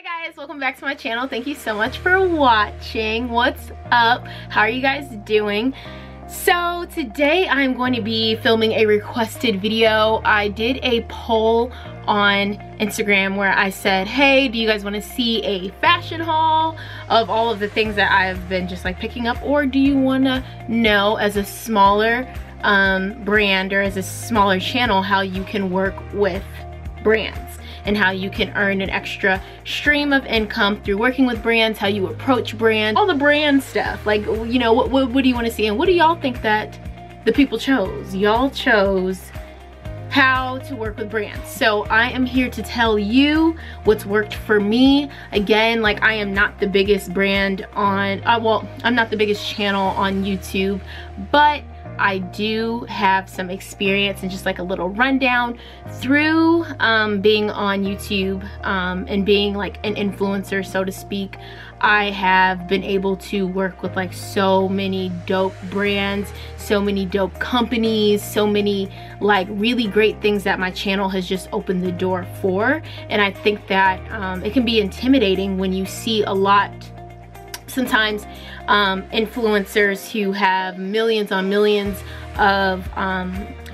Hi guys, welcome back to my channel. Thank you so much for watching. What's up? How are you guys doing? So today I'm going to be filming a requested video. I did a poll on Instagram where I said, hey, do you guys want to see a fashion haul of all of the things that I've been just like picking up, or do you want to know as a smaller brand or as a smaller channel how you can work with brands and how you can earn an extra stream of income through working with brands, how you approach brands, all the brand stuff. Like, you know, what do you want to see, and what do y'all think that the people chose? Y'all chose how to work with brands. So I am here to tell you what's worked for me. Again, like, I am not the biggest brand on, well, I'm not the biggest channel on YouTube, but I do have some experience and just like a little rundown through being on YouTube and being like an influencer, so to speak. I have been able to work with like so many dope brands, so many dope companies, so many like really great things that my channel has just opened the door for. And I think that it can be intimidating when you see a lot sometimes influencers who have millions on millions of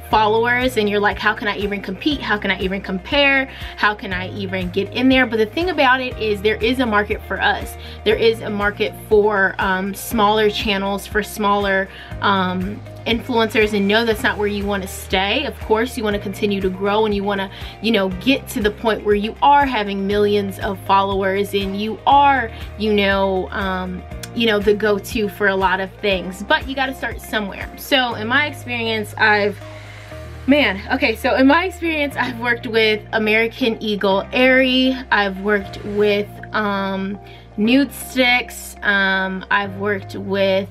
followers, and you're like, how can I even compete? How can I even compare? How can I even get in there? But the thing about it is there is a market for us. There is a market for smaller channels, for smaller influencers, and no, that's not where you want to stay. Of course, you want to continue to grow, and you want to, you know, get to the point where you are having millions of followers and you are, you know, the go-to for a lot of things, but you got to start somewhere. So in my experience, I've worked with American Eagle Airy, I've worked with Nude Sticks, I've worked with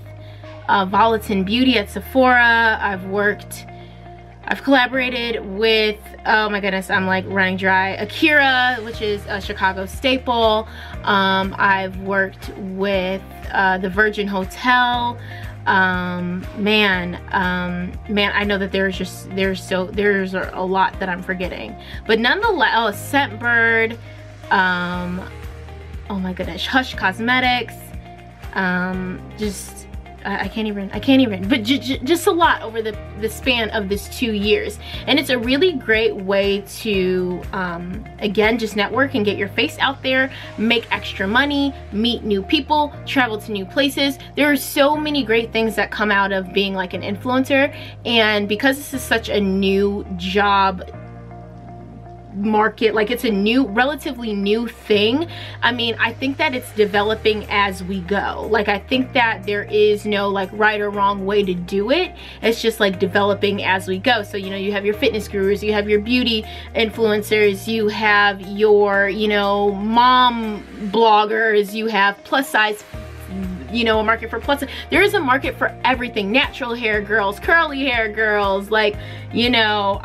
Volatin Beauty at Sephora, I've collaborated with, oh my goodness, I'm like running dry, Akira, which is a Chicago staple. I've worked with the Virgin Hotel. Man, I know that there's a lot that I'm forgetting, but nonetheless, Scentbird, oh my goodness, Hush Cosmetics, I can't even, but just a lot over the span of this 2 years. And it's a really great way to, again, just network and get your face out there, make extra money, meet new people, travel to new places. There are so many great things that come out of being like an influencer. And because this is such a new job market, like it's a relatively new thing, I mean, I think that it's developing as we go. Like, I think that there is no like right or wrong way to do it. It's just like developing as we go. So, you know, you have your fitness gurus, you have your beauty influencers, you have your, you know, mom bloggers, you have plus size, you know, a market for plus. There is a market for everything. Natural hair girls, curly hair girls, like, you know,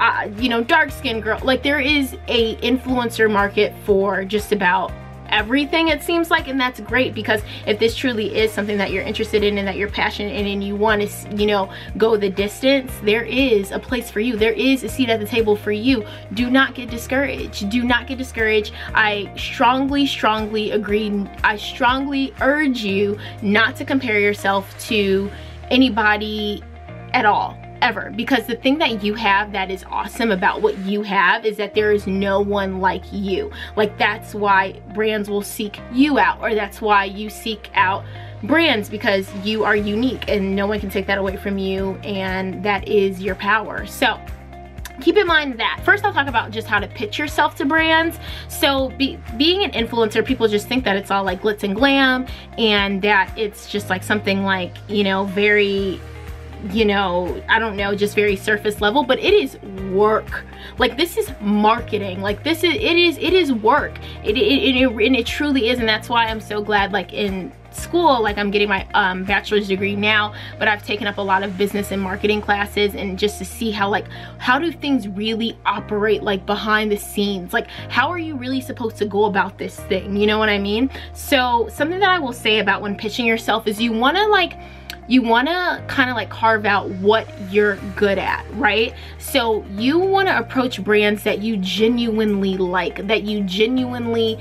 dark skin girl. Like, there is a influencer market for just about everything, it seems like. And that's great, because if this truly is something that you're interested in and that you're passionate in and you want to, you know, go the distance, there is a place for you. There is a seat at the table for you. Do not get discouraged. Do not get discouraged. I strongly agree. I strongly urge you not to compare yourself to anybody at all, ever, because the thing that you have that is awesome about what you have is that there is no one like you. Like, that's why brands will seek you out, or that's why you seek out brands, because you are unique and no one can take that away from you, and that is your power. So keep in mind that. First, I'll talk about just how to pitch yourself to brands. So being an influencer, people just think that it's all like glitz and glam, and that it's just like something like, you know, very, you know, I don't know, just very surface level, but it is work. Like, this is marketing. Like, it is work. It truly is. And that's why I'm so glad, like, in school, like, I'm getting my bachelor's degree now, but I've taken up a lot of business and marketing classes, and just to see how, like, how do things really operate, like, behind the scenes. Like, how are you really supposed to go about this thing? You know what I mean? So something that I will say about when pitching yourself is you want to, like, you want to kind of like carve out what you're good at, right? So you want to approach brands that you genuinely like, that you genuinely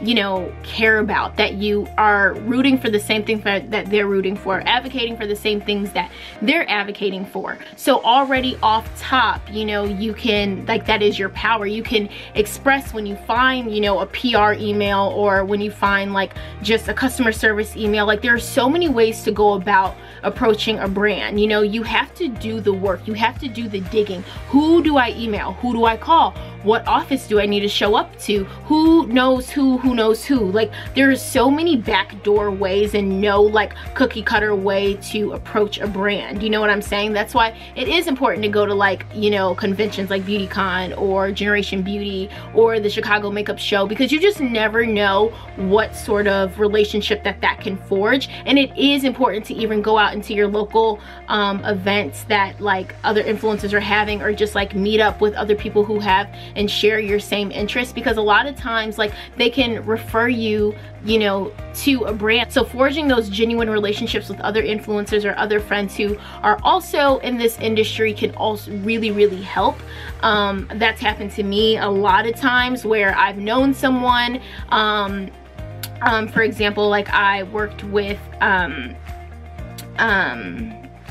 you know, care about, that you are rooting for the same thing that they're rooting for, advocating for the same things that they're advocating for. So already off top, you know, you can, like, that is your power. You can express when you find, you know, a PR email, or when you find like just a customer service email. Like, there are so many ways to go about approaching a brand. You know, you have to do the work, you have to do the digging. Who do I email? Who do I call? What office do I need to show up to? Who knows who knows who? Like, there's so many backdoor ways and no like cookie cutter way to approach a brand. You know what I'm saying? That's why it is important to go to, like, you know, conventions like BeautyCon or Generation Beauty or the Chicago Makeup Show, because you just never know what sort of relationship that can forge. And it is important to even go out into your local events that like other influencers are having, or just like meet up with other people who have and share your same interests, because a lot of times like they can refer you, you know, to a brand. So forging those genuine relationships with other influencers or other friends who are also in this industry can also really help. That's happened to me a lot of times, where I've known someone, for example, like I worked with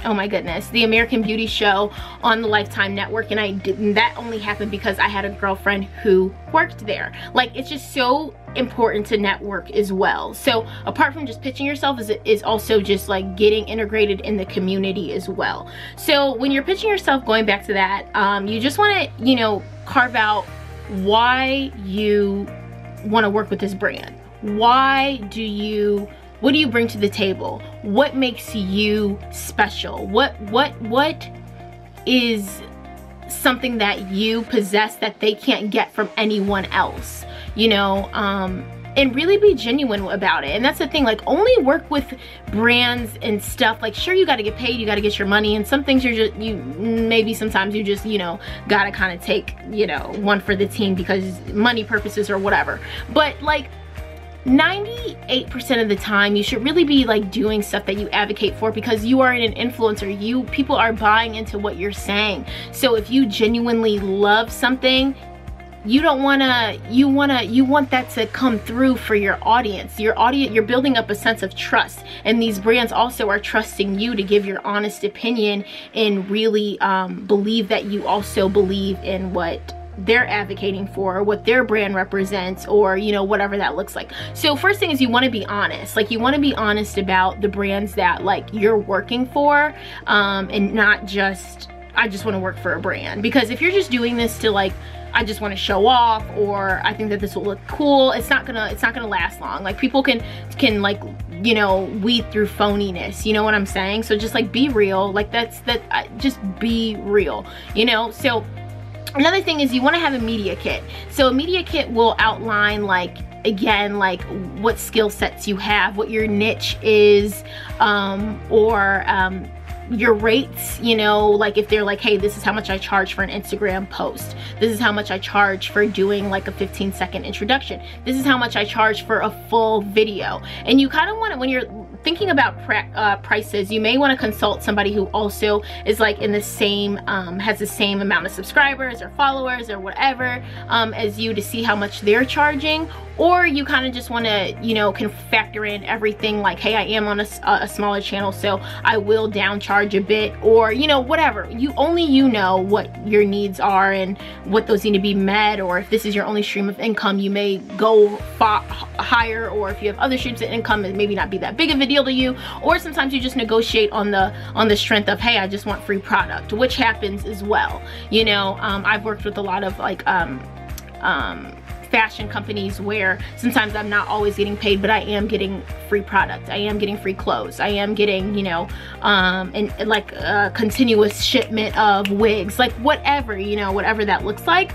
oh my goodness, the American Beauty Show on the Lifetime Network, and that only happened because I had a girlfriend who worked there. Like, it's just so important to network as well. So apart from just pitching yourself, is also just like getting integrated in the community as well. So when you're pitching yourself, going back to that, you just want to, you know, carve out why you want to work with this brand. What do you bring to the table? What makes you special? What is something that you possess that they can't get from anyone else? You know, and really be genuine about it. And that's the thing, like, only work with brands and stuff. Like, sure, you got to get paid, you got to get your money, and some things maybe sometimes you just, you know, got to kind of take, you know, one for the team because money purposes or whatever. But like, 98% of the time you should really be like doing stuff that you advocate for, because you are an influencer. People are buying into what you're saying. So if you genuinely love something, you want that to come through for your audience. You're building up a sense of trust, and these brands also are trusting you to give your honest opinion and really believe that you also believe in what they're advocating for, what their brand represents, or, you know, whatever that looks like. So first thing is, you want to be honest. Like, you want to be honest about the brands that like you're working for, and not just, I just want to work for a brand. Because if you're just doing this to like, I just want to show off, or I think that this will look cool, it's not gonna last long. Like, people can like, you know, weed through phoniness, you know what I'm saying? So just like, be real. Like, just be real, you know? So another thing is, you want to have a media kit. So a media kit will outline, like, again, like what skill sets you have, what your niche is, or your rates, you know, like if they're like, hey, this is how much I charge for an Instagram post, this is how much I charge for doing like a 15-second introduction, this is how much I charge for a full video. And you kind of want to, when you're thinking about prices, you may want to consult somebody who also is like in the same, has the same amount of subscribers or followers or whatever as you, to see how much they're charging. Or you kind of just want to, you know, can factor in everything, like, hey, I am on a smaller channel, so I will downcharge a bit, or, you know, whatever. Only you know what your needs are and what those need to be met, or if this is your only stream of income, you may go higher, or if you have other streams of income, it maybe not be that big of a deal to you. Or sometimes you just negotiate on the strength of, hey, I just want free product, which happens as well. You know, I've worked with a lot of like fashion companies where sometimes I'm not always getting paid, but I am getting free product, I am getting free clothes, I am getting, you know, and like a continuous shipment of wigs, like whatever, you know, whatever that looks like.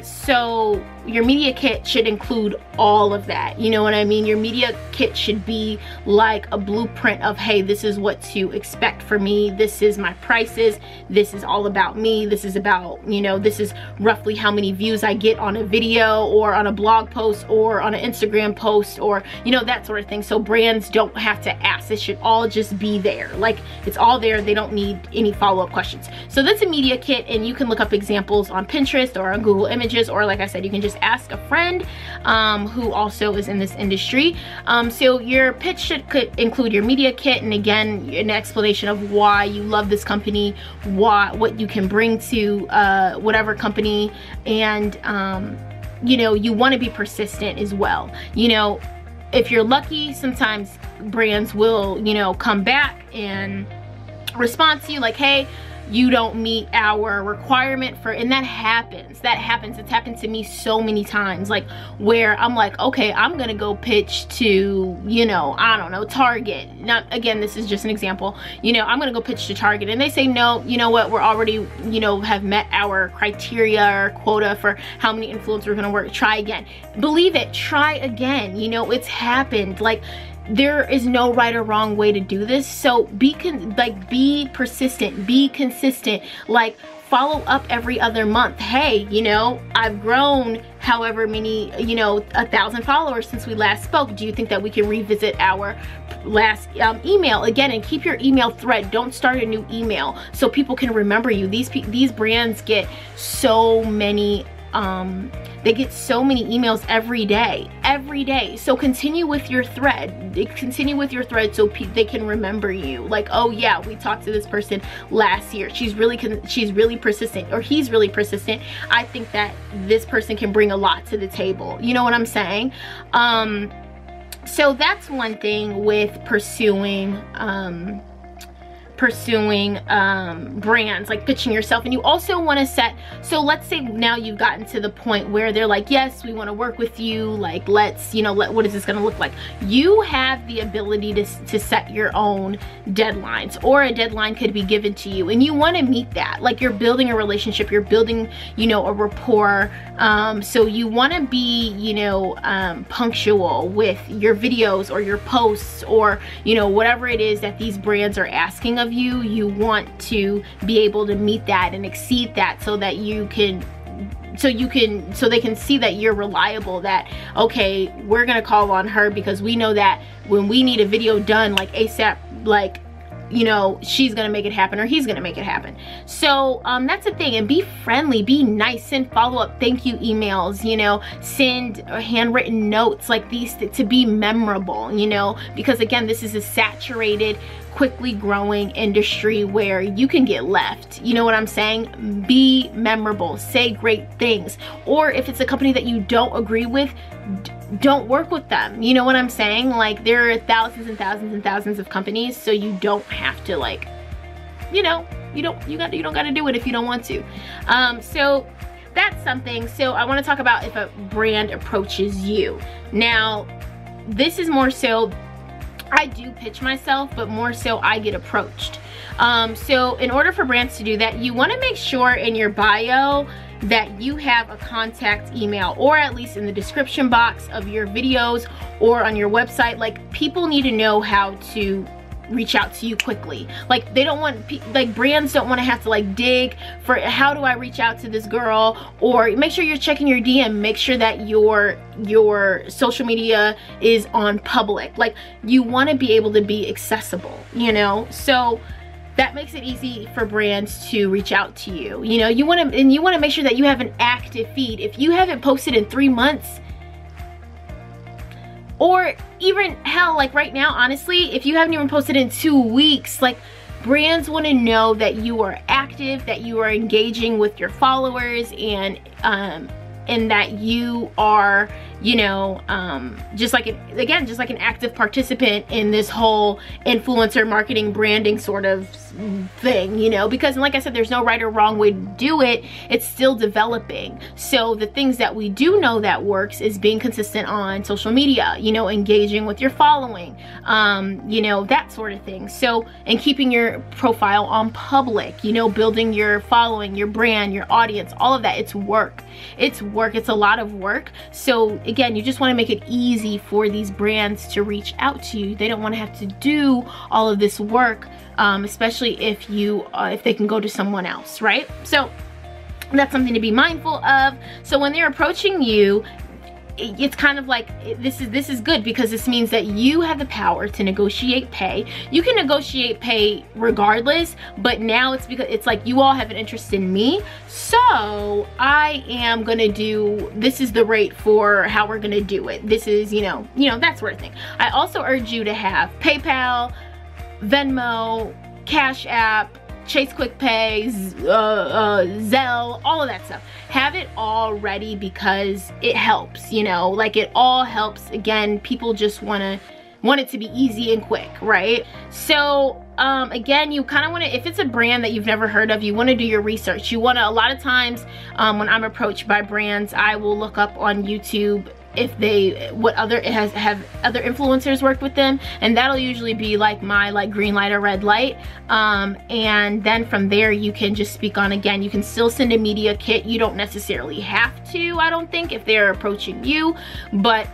So your media kit should include all of that. You know what I mean? Your media kit should be like a blueprint of, hey, this is what to expect for me. This is my prices. This is all about me. This is about, you know, this is roughly how many views I get on a video or on a blog post or on an Instagram post, or, you know, that sort of thing. So brands don't have to ask. It should all just be there. Like, it's all there. They don't need any follow-up questions. So that's a media kit, and you can look up examples on Pinterest or on Google Images, or like I said, you can just ask a friend who also is in this industry. So your pitch could include your media kit, and again, an explanation of why you love this company, what you can bring to whatever company, and you know, you want to be persistent as well. You know, if you're lucky, sometimes brands will, you know, come back and respond to you like, hey, you don't meet our requirement for, and that happens. It's happened to me so many times, like where I'm like, okay, I'm gonna go pitch to, you know, I don't know, Target. Now, again, this is just an example. You know, I'm gonna go pitch to Target, and they say, no, you know what, we're already, you know, have met our criteria or quota for how many influencers we're gonna work. Try again. Believe it, try again. You know, it's happened. Like, there is no right or wrong way to do this. So be persistent, be consistent, like follow up every other month. Hey, you know, I've grown however many, you know, 1,000 followers since we last spoke. Do you think that we can revisit our last email again? And keep your email thread. Don't start a new email so people can remember you. These brands get so many they get so many emails every day. So continue with your thread. So they can remember you. Like, oh yeah, we talked to this person last year. She's really persistent, or he's really persistent. I think that this person can bring a lot to the table. You know what I'm saying? So that's one thing with pursuing brands, like pitching yourself. And you also want to set, so let's say now you've gotten to the point where they're like, yes, we want to work with you, like, let's, you know, what is this going to look like? You have the ability to set your own deadlines, or a deadline could be given to you, and you want to meet that. Like, you're building a relationship, you're building, you know, a rapport. So you want to be, you know, punctual with your videos or your posts, or, you know, whatever it is that these brands are asking of you. You want to be able to meet that and exceed that, so that so they can see that you're reliable, that, okay, we're gonna call on her because we know that when we need a video done, like ASAP, like, you know, she's gonna make it happen, or he's gonna make it happen. So that's the thing. And be friendly, be nice, send follow-up thank you emails, you know, send handwritten notes, like these, to be memorable, you know, because again, this is a saturated, quickly growing industry where you can get left. You know what I'm saying? Be memorable, say great things. Or if it's a company that you don't agree with, don't work with them. You know what I'm saying? Like, there are thousands and thousands and thousands of companies, so you don't have to, like, you know, you don't gotta do it if you don't want to. So that's something. So I want to talk about if a brand approaches you. Now, this is more so, I do pitch myself, but more so I get approached. So in order for brands to do that, you want to make sure in your bio that you have a contact email, or at least in the description box of your videos or on your website. Like, people need to know how to reach out to you quickly. Like, they don't want, like, brands don't want to have to like dig for, how do I reach out to this girl? Or make sure you're checking your DM, make sure that your social media is on public. Like, you want to be able to be accessible, you know? So that makes it easy for brands to reach out to you. You know, you want to make sure that you have an active feed. If you haven't posted in 3 months, or even, hell, like right now, honestly, if you haven't even posted in 2 weeks, like, brands want to know that you are active, that you are engaging with your followers, and that you are you know, just like an active participant in this whole influencer marketing branding sort of thing, you know, because like I said, there's no right or wrong way to do it. It's still developing. So the things that we do know that works is being consistent on social media, you know, engaging with your following, you know, that sort of thing. So, and keeping your profile on public, you know, building your following, your brand, your audience, all of that. It's work. It's work. It's a lot of work. So again, you just want to make it easy for these brands to reach out to you. They don't want to have to do all of this work, especially if they can go to someone else, right? So that's something to be mindful of. So when they're approaching you, it's kind of like, this is good, because this means that you have the power to negotiate pay. You can negotiate pay regardless, but now it's because it's like you all have an interest in me, so I am gonna do, this is the rate for how we're gonna do it. This is, you know, that sort of thing. I also urge you to have PayPal, Venmo, Cash App, Chase Quick Pay, Zelle, all of that stuff. Have it all ready, because it helps, you know, like it all helps. Again, people just want it to be easy and quick, right? So again, you kind of want to, if it's a brand that you've never heard of, you want to do your research. You want to, a lot of times when I'm approached by brands, I will look up on YouTube if they, have other influencers worked with them, and that'll usually be like my green light or red light, and then from there you can just speak on. Again, you can still send a media kit. You don't necessarily have to, I don't think, if they're approaching you, but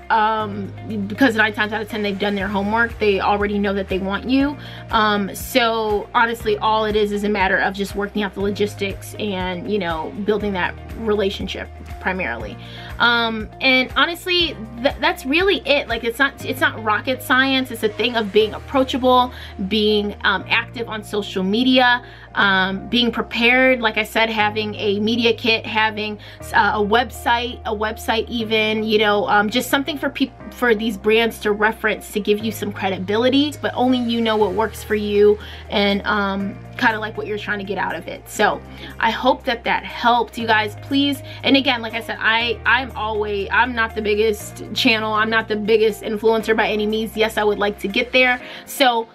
because 9 times out of 10 they've done their homework, they already know that they want you. So honestly, all it is a matter of just working out the logistics and, you know, building that relationship primarily. And honestly, that's really it. Like, it's not rocket science. It's a thing of being approachable, being active on social media, being prepared, like I said, having a media kit, having a website even, you know, just something for these brands to reference, to give you some credibility, but only you know what works for you, and kind of like what you're trying to get out of it. So I hope that helped you guys. Please, and again, like I said, I'm not the biggest channel, I'm not the biggest influencer by any means. Yes, I would like to get there. So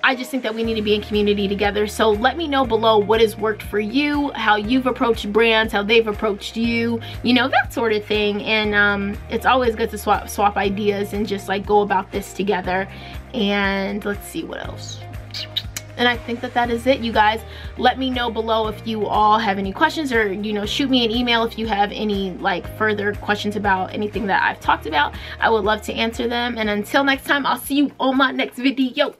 I just think that we need to be in community together. So let me know below what has worked for you, how you've approached brands, how they've approached you, you know, that sort of thing. And it's always good to swap ideas and just like go about this together. And let's see what else. And I think that is it, you guys. Let me know below if you all have any questions, or, you know, shoot me an email if you have any like further questions about anything that I've talked about. I would love to answer them. And until next time, I'll see you on my next video.